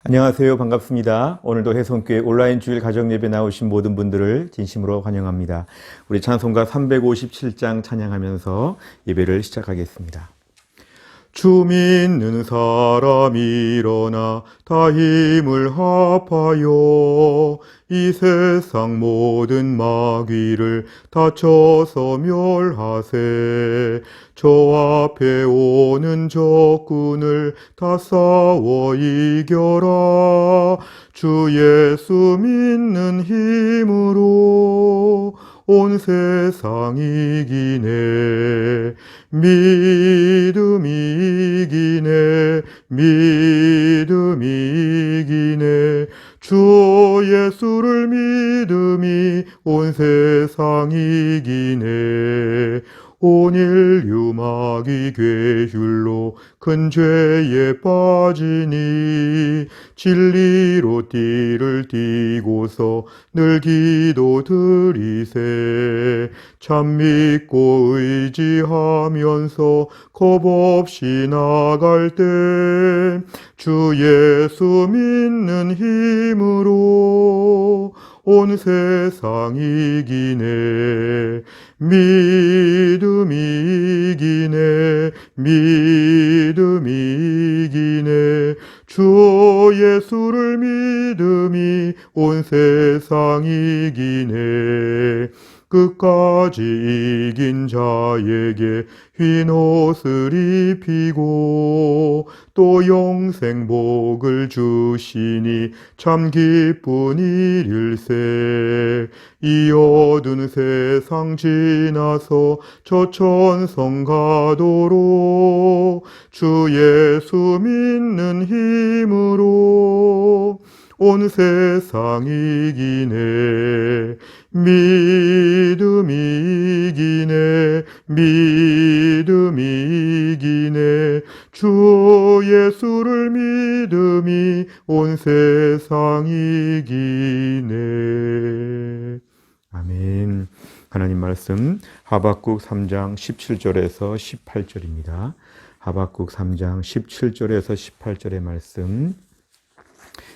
안녕하세요. 반갑습니다. 오늘도 해성교회 온라인 주일 가정예배 나오신 모든 분들을 진심으로 환영합니다. 우리 찬송가 357장 찬양하면서 예배를 시작하겠습니다. 주 믿는 사람 일어나 다 힘을 합하여 이 세상 모든 마귀를 다쳐서 멸하세. 저 앞에 오는 적군을 다 싸워 이겨라. 주 예수 믿는 힘으로 온 세상 이기네. 믿음이 이기네. 믿음이 이기네. 주 예수를 믿음이 온 세상 이기네. 온 인류 마귀 괴휼로 큰 죄에 빠지니 진리로 띠를 띠고서 늘 기도 드리세. 참 믿고 의지하면서 겁 없이 나갈 때 주 예수 믿는 힘으로 온 세상 이기네. 믿음이 이기네. 믿음이 이기네. 주 예수를 믿음이 온 세상 이기네. 끝까지 이긴 자에게 흰 옷을 입히고 또 영생 복을 주시니 참 기쁜 일일세. 이 어두운 세상 지나서 저 천성 가도록 주 예수 믿는 힘으로 온 세상 이기네. 믿음이 이기네. 믿음이 이기네. 주 예수를 믿음이 온 세상 이기네. 아멘. 하나님 말씀 하박국 3장 17절에서 18절입니다. 하박국 3장 17절에서 18절의 말씀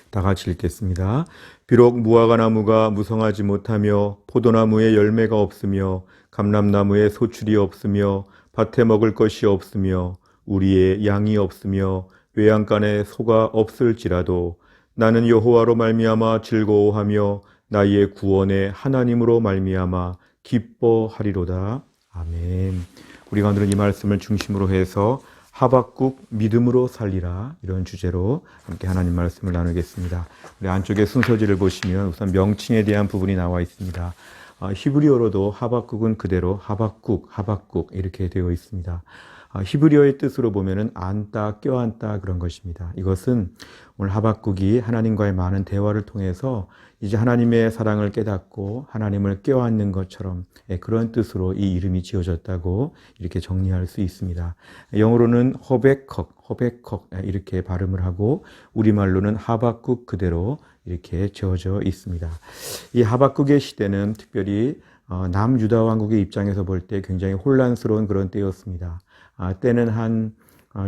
다 같이 읽겠습니다. 비록 무화과 나무가 무성하지 못하며 포도나무에 열매가 없으며 감람나무에 소출이 없으며 밭에 먹을 것이 없으며 우리의 양이 없으며 외양간에 소가 없을지라도 나는 여호와로 말미암아 즐거워하며 나의 구원의 하나님으로 말미암아 기뻐하리로다. 아멘. 우리가 오늘은 이 말씀을 중심으로 해서 하박국 믿음으로 살리라, 이런 주제로 함께 하나님 말씀을 나누겠습니다. 우리 안쪽에 순서지를 보시면 우선 명칭에 대한 부분이 나와 있습니다. 히브리어로도 하박국은 그대로 하박국 이렇게 되어 있습니다. 히브리어의 뜻으로 보면은 안다, 껴안다 그런 것입니다. 이것은 오늘 하박국이 하나님과의 많은 대화를 통해서 이제 하나님의 사랑을 깨닫고 하나님을 껴안는 것처럼 그런 뜻으로 이 이름이 지어졌다고 이렇게 정리할 수 있습니다. 영어로는 허베컥 이렇게 발음을 하고 우리말로는 하박국 그대로 이렇게 지어져 있습니다. 이 하박국의 시대는 특별히 남유다 왕국의 입장에서 볼 때 굉장히 혼란스러운 그런 때였습니다. 때는 한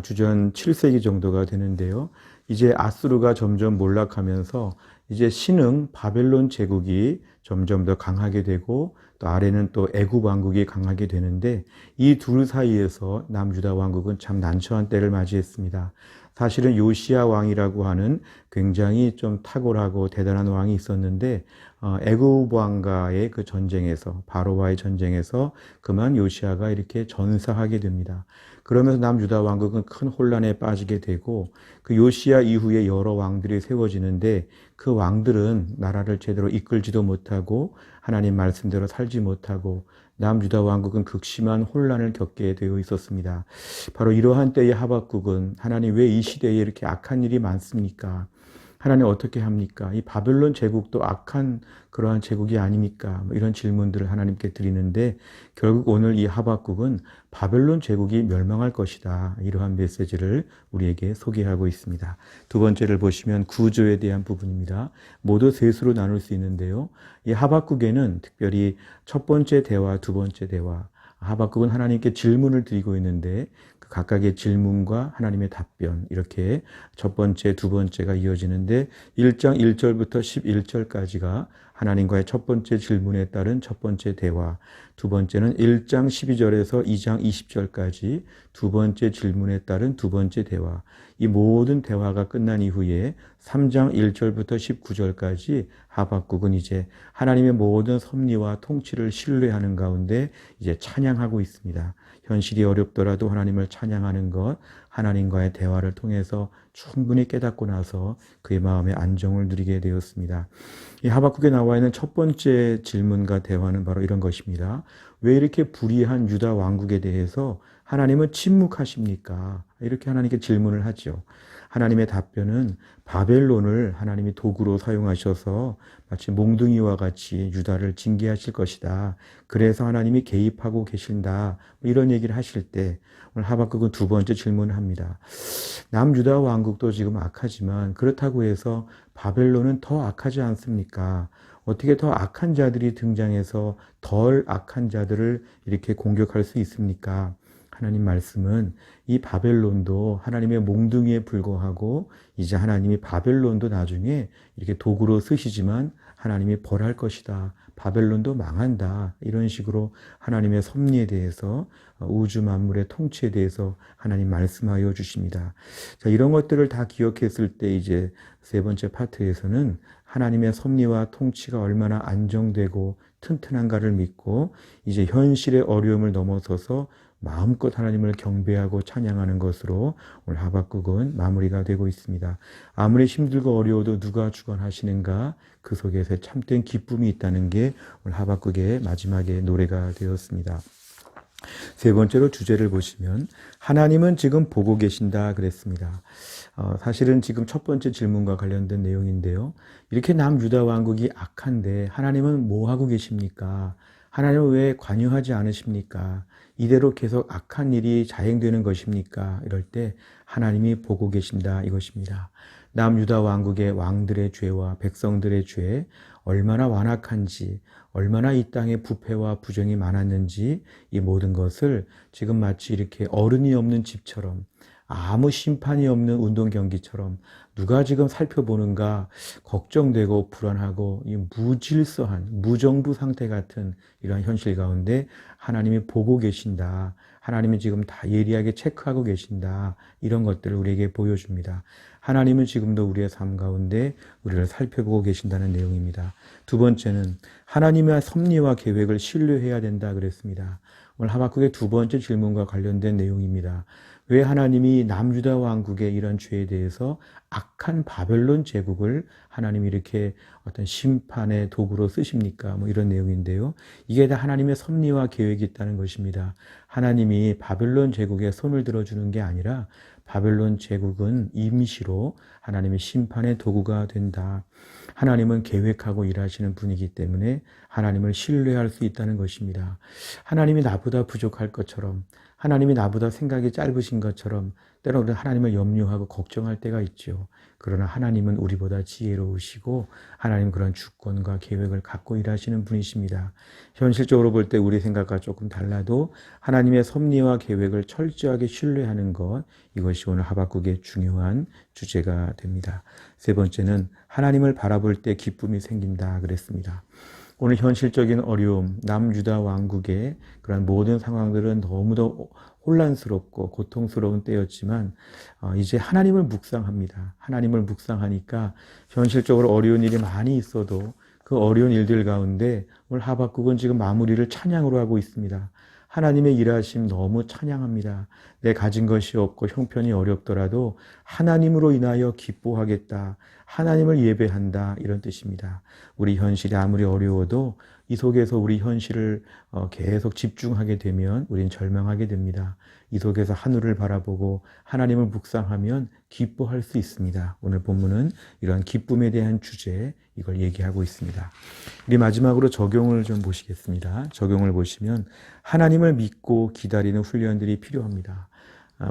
주전 7세기 정도가 되는데요. 이제 아수르가 점점 몰락하면서 이제 신흥 바벨론 제국이 점점 더 강하게 되고 또 아래는 또 애굽 왕국이 강하게 되는데 이 둘 사이에서 남유다 왕국은 참 난처한 때를 맞이했습니다. 사실은 요시야 왕이라고 하는 굉장히 좀 탁월하고 대단한 왕이 있었는데 애굽 왕과의 그 전쟁에서, 바로와의 전쟁에서 그만 요시야가 이렇게 전사하게 됩니다. 그러면서 남유다 왕국은 큰 혼란에 빠지게 되고 그 요시야 이후에 여러 왕들이 세워지는데 그 왕들은 나라를 제대로 이끌지도 못하고 하나님 말씀대로 살지 못하고 남유다 왕국은 극심한 혼란을 겪게 되어 있었습니다. 바로 이러한 때의 하박국은 하나님 왜 이 시대에 이렇게 악한 일이 많습니까? 하나님 어떻게 합니까? 이 바벨론 제국도 악한 그러한 제국이 아닙니까? 이런 질문들을 하나님께 드리는데 결국 오늘 이 하박국은 바벨론 제국이 멸망할 것이다, 이러한 메시지를 우리에게 소개하고 있습니다. 두 번째를 보시면 구조에 대한 부분입니다. 모두 셋으로 나눌 수 있는데요. 이 하박국에는 특별히 첫 번째 대화, 두 번째 대화, 하박국은 하나님께 질문을 드리고 있는데 그 그 각각의 질문과 하나님의 답변 이렇게 첫 번째, 두 번째가 이어지는데 1장 1절부터 11절까지가 하나님과의 첫 번째 질문에 따른 첫 번째 대화, 두 번째는 1장 12절에서 2장 20절까지 두 번째 질문에 따른 두 번째 대화. 이 모든 대화가 끝난 이후에 3장 1절부터 19절까지 하박국은 이제 하나님의 모든 섭리와 통치를 신뢰하는 가운데 이제 찬양하고 있습니다. 현실이 어렵더라도 하나님을 찬양하는 것, 하나님과의 대화를 통해서 충분히 깨닫고 나서 그의 마음의 안정을 누리게 되었습니다. 이 하박국에 나와 있는 첫 번째 질문과 대화는 바로 이런 것입니다. 왜 이렇게 불의한 유다 왕국에 대해서 하나님은 침묵하십니까? 이렇게 하나님께 질문을 하죠. 하나님의 답변은 바벨론을 하나님이 도구로 사용하셔서 마치 몽둥이와 같이 유다를 징계하실 것이다. 그래서 하나님이 개입하고 계신다. 이런 얘기를 하실 때 오늘 하박국은 두 번째 질문을 합니다. 남유다 왕국도 지금 악하지만 그렇다고 해서 바벨론은 더 악하지 않습니까? 어떻게 더 악한 자들이 등장해서 덜 악한 자들을 이렇게 공격할 수 있습니까? 하나님 말씀은 이 바벨론도 하나님의 몽둥이에 불과하고 이제 하나님이 바벨론도 나중에 이렇게 도구로 쓰시지만 하나님이 벌할 것이다. 바벨론도 망한다. 이런 식으로 하나님의 섭리에 대해서 우주 만물의 통치에 대해서 하나님 말씀하여 주십니다. 자, 이런 것들을 다 기억했을 때 이제 세 번째 파트에서는 하나님의 섭리와 통치가 얼마나 안정되고 튼튼한가를 믿고 이제 현실의 어려움을 넘어서서 마음껏 하나님을 경배하고 찬양하는 것으로 오늘 하박국은 마무리가 되고 있습니다. 아무리 힘들고 어려워도 누가 주관하시는가 그 속에서 참된 기쁨이 있다는 게 오늘 하박국의 마지막에 노래가 되었습니다. 세 번째로 주제를 보시면 하나님은 지금 보고 계신다 그랬습니다. 사실은 지금 첫 번째 질문과 관련된 내용인데요. 이렇게 남유다 왕국이 악한데 하나님은 뭐 하고 계십니까? 하나님은 왜 관여하지 않으십니까? 이대로 계속 악한 일이 자행되는 것입니까? 이럴 때 하나님이 보고 계신다 이것입니다. 남유다 왕국의 왕들의 죄와 백성들의 죄 얼마나 완악한지 얼마나 이 땅에 부패와 부정이 많았는지 이 모든 것을 지금 마치 이렇게 어른이 없는 집처럼 아무 심판이 없는 운동 경기처럼 누가 지금 살펴보는가 걱정되고 불안하고 이 무질서한 무정부 상태 같은 이러한 현실 가운데 하나님이 보고 계신다. 하나님이 지금 다 예리하게 체크하고 계신다. 이런 것들을 우리에게 보여줍니다. 하나님은 지금도 우리의 삶 가운데 우리를 살펴보고 계신다는 내용입니다. 두 번째는 하나님의 섭리와 계획을 신뢰해야 된다 그랬습니다. 오늘 하박국의 두 번째 질문과 관련된 내용입니다. 왜 하나님이 남유다 왕국의 이런 죄에 대해서 악한 바벨론 제국을 하나님이 이렇게 어떤 심판의 도구로 쓰십니까? 뭐 이런 내용인데요. 이게 다 하나님의 섭리와 계획이 있다는 것입니다. 하나님이 바벨론 제국에 손을 들어주는 게 아니라 바벨론 제국은 임시로 하나님의 심판의 도구가 된다. 하나님은 계획하고 일하시는 분이기 때문에 하나님을 신뢰할 수 있다는 것입니다. 하나님이 나보다 부족할 것처럼 하나님이 나보다 생각이 짧으신 것처럼 때로는 하나님을 염려하고 걱정할 때가 있죠. 그러나 하나님은 우리보다 지혜로우시고 하나님 그런 주권과 계획을 갖고 일하시는 분이십니다. 현실적으로 볼 때 우리 생각과 조금 달라도 하나님의 섭리와 계획을 철저하게 신뢰하는 것, 이것이 오늘 하박국의 중요한 주제가 됩니다. 세 번째는 하나님을 바라볼 때 기쁨이 생긴다 그랬습니다. 오늘 현실적인 어려움, 남유다 왕국의 그런 모든 상황들은 너무도 혼란스럽고 고통스러운 때였지만 이제 하나님을 묵상합니다. 하나님을 묵상하니까 현실적으로 어려운 일이 많이 있어도 그 어려운 일들 가운데 오늘 하박국은 지금 마무리를 찬양으로 하고 있습니다. 하나님의 일하심 너무 찬양합니다. 내 가진 것이 없고 형편이 어렵더라도 하나님으로 인하여 기뻐하겠다. 하나님을 예배한다. 이런 뜻입니다. 우리 현실이 아무리 어려워도 이 속에서 우리 현실을 계속 집중하게 되면 우린 절망하게 됩니다. 이 속에서 하늘을 바라보고 하나님을 묵상하면 기뻐할 수 있습니다. 오늘 본문은 이러한 기쁨에 대한 주제, 이걸 얘기하고 있습니다. 우리 마지막으로 적용을 좀 보시겠습니다. 적용을 보시면 하나님을 믿고 기다리는 훈련들이 필요합니다.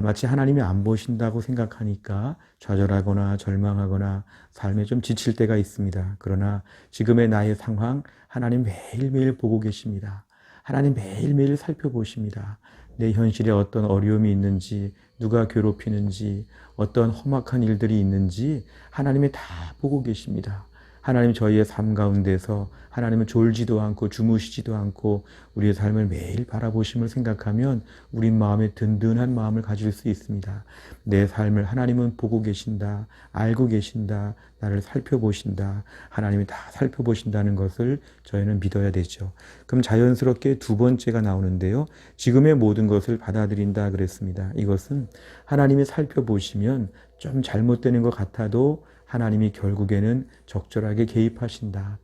마치 하나님이 안 보신다고 생각하니까 좌절하거나 절망하거나 삶에 좀 지칠 때가 있습니다. 그러나 지금의 나의 상황 하나님 매일매일 보고 계십니다. 하나님 매일매일 살펴보십니다. 내 현실에 어떤 어려움이 있는지, 누가 괴롭히는지, 어떤 험악한 일들이 있는지 하나님이 다 보고 계십니다. 하나님 저희의 삶 가운데서 하나님은 졸지도 않고 주무시지도 않고 우리의 삶을 매일 바라보심을 생각하면 우리 마음에 든든한 마음을 가질 수 있습니다. 내 삶을 하나님은 보고 계신다, 알고 계신다, 나를 살펴보신다, 하나님이 다 살펴보신다는 것을 저희는 믿어야 되죠. 그럼 자연스럽게 두 번째가 나오는데요. 지금의 모든 것을 받아들인다 그랬습니다. 이것은 하나님이 살펴보시면 좀 잘못되는 것 같아도 하나님이 결국에는 적절하게 개입하신다.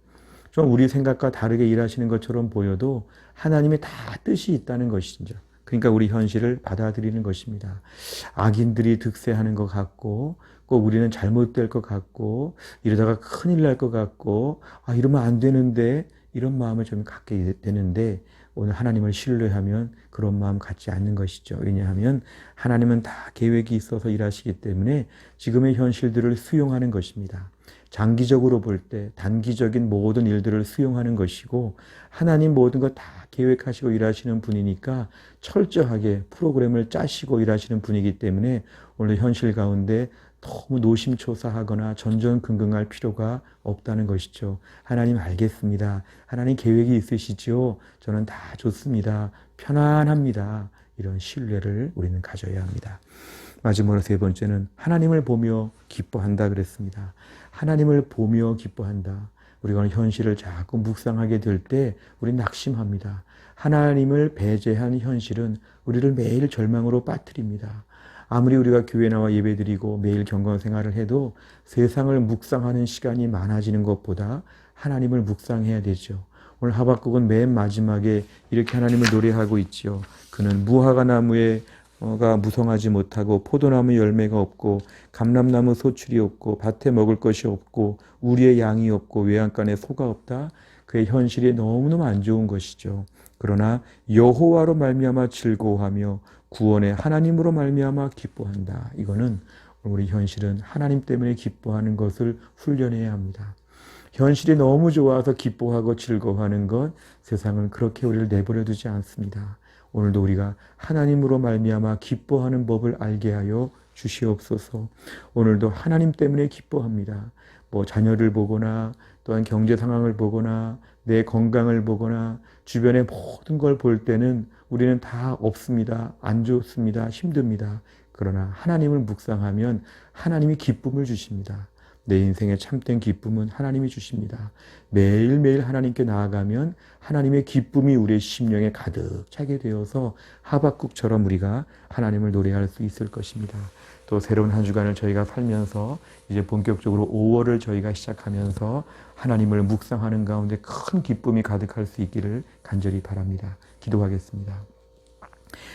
좀 우리 생각과 다르게 일하시는 것처럼 보여도 하나님의 다 뜻이 있다는 것이죠. 그러니까 우리 현실을 받아들이는 것입니다. 악인들이 득세하는 것 같고 꼭 우리는 잘못될 것 같고 이러다가 큰일 날 것 같고 이러면 안 되는데 이런 마음을 좀 갖게 되는데 오늘 하나님을 신뢰하면 그런 마음 갖지 않는 것이죠. 왜냐하면 하나님은 다 계획이 있어서 일하시기 때문에 지금의 현실들을 수용하는 것입니다. 장기적으로 볼 때 단기적인 모든 일들을 수용하는 것이고 하나님 모든 것 다 계획하시고 일하시는 분이니까 철저하게 프로그램을 짜시고 일하시는 분이기 때문에 오늘 현실 가운데 너무 노심초사하거나 전전긍긍할 필요가 없다는 것이죠. 하나님 알겠습니다. 하나님 계획이 있으시죠. 저는 다 좋습니다. 편안합니다. 이런 신뢰를 우리는 가져야 합니다. 마지막으로 세 번째는 하나님을 보며 기뻐한다 그랬습니다. 하나님을 보며 기뻐한다. 우리가 현실을 자꾸 묵상하게 될 때 우리는 낙심합니다. 하나님을 배제한 현실은 우리를 매일 절망으로 빠뜨립니다. 아무리 우리가 교회 나와 예배드리고 매일 경건 생활을 해도 세상을 묵상하는 시간이 많아지는 것보다 하나님을 묵상해야 되죠. 오늘 하박국은 맨 마지막에 이렇게 하나님을 노래하고 있지요. 그는 무화과 나무가 무성하지 못하고 포도나무 열매가 없고 감람나무 소출이 없고 밭에 먹을 것이 없고 우리의 양이 없고 외양간에 소가 없다. 그의 현실이 너무너무 안 좋은 것이죠. 그러나 여호와로 말미암아 즐거워하며 구원의 하나님으로 말미암아 기뻐한다. 이거는 우리 현실은 하나님 때문에 기뻐하는 것을 훈련해야 합니다. 현실이 너무 좋아서 기뻐하고 즐거워하는 것 세상은 그렇게 우리를 내버려 두지 않습니다. 오늘도 우리가 하나님으로 말미암아 기뻐하는 법을 알게 하여 주시옵소서. 오늘도 하나님 때문에 기뻐합니다. 자녀를 보거나 또한 경제 상황을 보거나 내 건강을 보거나 주변의 모든 걸 볼 때는 우리는 다 없습니다. 안 좋습니다. 힘듭니다. 그러나 하나님을 묵상하면 하나님이 기쁨을 주십니다. 내 인생의 참된 기쁨은 하나님이 주십니다. 매일매일 하나님께 나아가면 하나님의 기쁨이 우리의 심령에 가득 차게 되어서 하박국처럼 우리가 하나님을 노래할 수 있을 것입니다. 또 새로운 한 주간을 저희가 살면서 이제 본격적으로 5월을 저희가 시작하면서 하나님을 묵상하는 가운데 큰 기쁨이 가득할 수 있기를 간절히 바랍니다. 기도하겠습니다.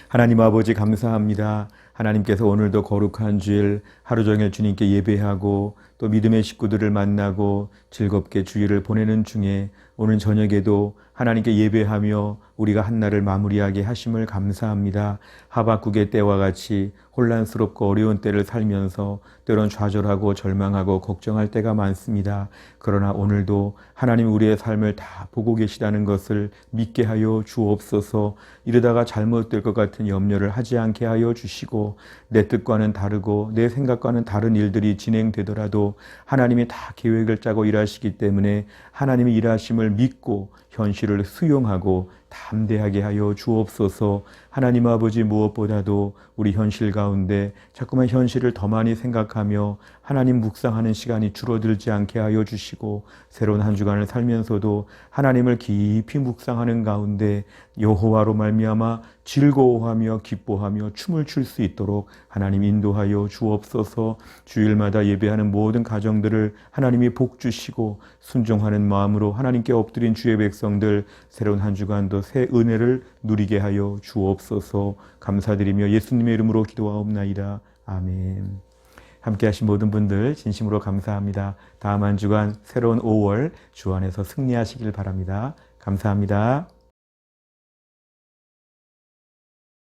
하나님 아버지 감사합니다. 하나님께서 오늘도 거룩한 주일 하루 종일 주님께 예배하고 또 믿음의 식구들을 만나고 즐겁게 주일을 보내는 중에 오늘 저녁에도 하나님께 예배하며 우리가 한 날을 마무리하게 하심을 감사합니다. 하박국의 때와 같이 혼란스럽고 어려운 때를 살면서 때론 좌절하고 절망하고 걱정할 때가 많습니다. 그러나 오늘도 하나님 우리의 삶을 다 보고 계시다는 것을 믿게 하여 주옵소서. 이러다가 잘못될 것 같은 염려를 하지 않게 하여 주시고 내 뜻과는 다르고 내 생각과는 다른 일들이 진행되더라도 하나님이 다 계획을 짜고 일하시기 때문에 하나님이 일하심을 믿고 현실을 수용하고 담대하게 하여 주옵소서. 하나님 아버지 무엇보다도 우리 현실 가운데 자꾸만 현실을 더 많이 생각하며 하나님 묵상하는 시간이 줄어들지 않게 하여 주시고 새로운 한 주간을 살면서도 하나님을 깊이 묵상하는 가운데 여호와로 말미암아 즐거워하며 기뻐하며 춤을 출 수 있도록 하나님 인도하여 주옵소서. 주일마다 예배하는 모든 가정들을 하나님이 복 주시고 순종하는 마음으로 하나님께 엎드린 주의 백성들 새로운 한 주간도 새 은혜를 누리게 하여 주옵소서. 감사드리며 예수님의 이름으로 기도하옵나이다. 아멘. 함께 하신 모든 분들 진심으로 감사합니다. 다음 한 주간 새로운 5월 주 안에서 승리하시길 바랍니다. 감사합니다.